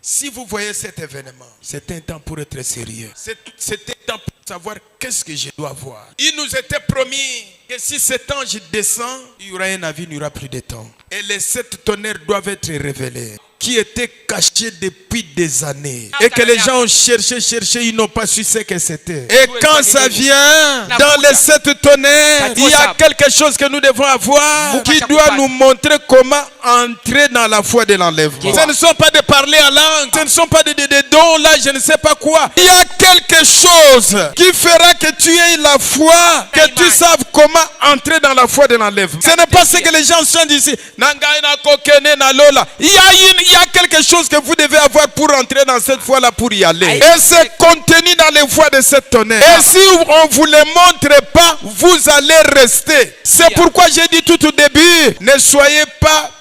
Si vous voyez cet événement, c'est un temps pour être sérieux. C'est un temps pour savoir qu'est-ce que je dois voir. Il nous était promis que si cet ange descend, il y aura un avis, il n'y aura plus de temps. Et les 7 tonnerres doivent être révélés, qui étaient cachés depuis des années. Et que les gens ont cherché, ils n'ont pas su ce que c'était. Et quand ça vient, dans les 7 tonnerres, il y a quelque chose que nous devons avoir qui doit nous montrer comment entrer dans la foi de l'enlèvement. Ce ne sont pas de parler en langue, ce ne sont pas des dons, là, je ne sais pas quoi. Il y a quelque chose qui fera que tu aies la foi, que tu saches comment entrer dans la foi de l'enlèvement. Ce n'est pas ce que les gens chantent ici. Il y a quelque chose que vous devez avoir pour entrer dans cette foi-là, pour y aller. Et c'est contenu dans les voies de cette tonnerre. Et si on ne vous le montre pas, vous allez rester. C'est pourquoi j'ai dit tout au début, ne soyez pas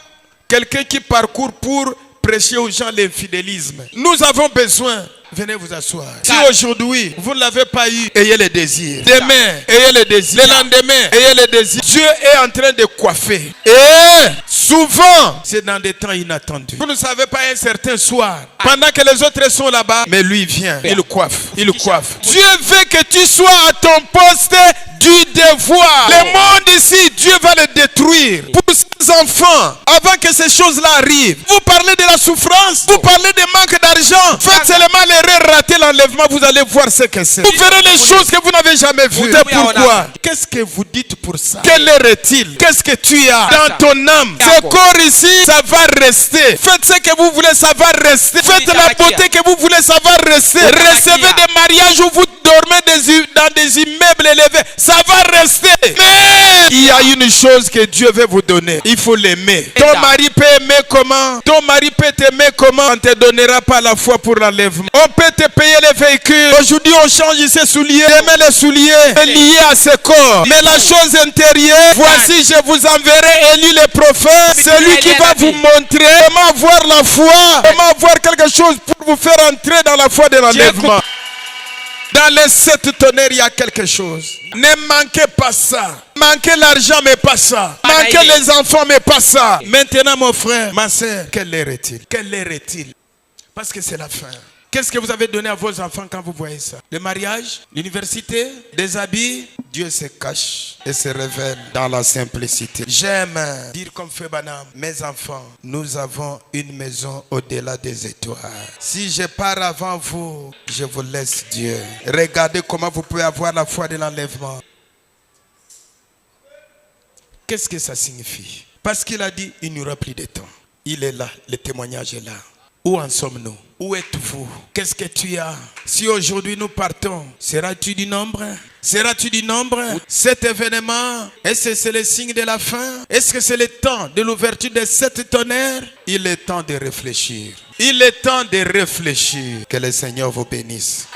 quelqu'un qui parcourt pour prêcher aux gens l'infidélisme. Nous avons besoin. Venez vous asseoir. Si aujourd'hui, vous ne l'avez pas eu, ayez le désir. Demain, ayez le désir. Le lendemain, ayez le désir. Dieu est en train de coiffer. Et souvent, c'est dans des temps inattendus. Vous ne savez pas un certain soir, pendant que les autres sont là-bas, mais lui vient, il coiffe, il coiffe. Dieu veut que tu sois à ton poste du devoir. Le monde ici, Dieu va le détruire. Pour ses enfants, avant que ces choses-là arrivent, vous parlez de la souffrance, vous parlez de manque d'argent. Faites seulement l'erreur, rater l'enlèvement, vous allez voir ce que c'est. Vous verrez les choses que vous n'avez jamais vues. C'est pourquoi. Qu'est-ce que vous dites pour ça? Quelle heure est-il? Qu'est-ce que tu as dans ton âme? Ce corps ici, ça va rester. Faites ce que vous voulez, ça va rester. Faites la beauté que vous voulez, ça va rester. Recevez des mariages où vous dormez dans des immeubles élevés, ça va rester. Mais il y a une chose que Dieu veut vous donner. Il faut l'aimer. Ton mari peut aimer comment? Ton mari peut t'aimer comment? On ne te donnera pas la foi pour l'enlèvement. On peut te payer les véhicules. Aujourd'hui, on change ses souliers. Demain, les souliers liés à ce corps. Mais la chose intérieure, voici, je vous enverrai Élie le prophète. Celui qui va vous montrer comment avoir la foi, comment avoir quelque chose pour vous faire entrer dans la foi de l'enlèvement. Dans les 7 tonnerres, il y a quelque chose. Ne manquez pas ça. Manquez l'argent, mais pas ça. Manquez les enfants, mais pas ça. Maintenant, mon frère, ma soeur, quelle heure est-il? Quelle heure est-il? Parce que c'est la fin. Qu'est-ce que vous avez donné à vos enfants quand vous voyez ça? Le mariage, l'université, des habits. Dieu se cache et se révèle dans la simplicité. J'aime dire comme fait Banam, mes enfants, nous avons une maison au-delà des étoiles. Si je pars avant vous, je vous laisse Dieu. Regardez comment vous pouvez avoir la foi de l'enlèvement. Qu'est-ce que ça signifie? Parce qu'il a dit, il n'y aura plus de temps. Il est là, le témoignage est là. Où en sommes-nous? Où êtes-vous? Qu'est-ce que tu as? Si aujourd'hui nous partons, seras-tu du nombre? Seras-tu du nombre? Cet événement, est-ce que c'est le signe de la fin? Est-ce que c'est le temps de l'ouverture de 7 tonnerres? Il est temps de réfléchir. Il est temps de réfléchir. Que le Seigneur vous bénisse.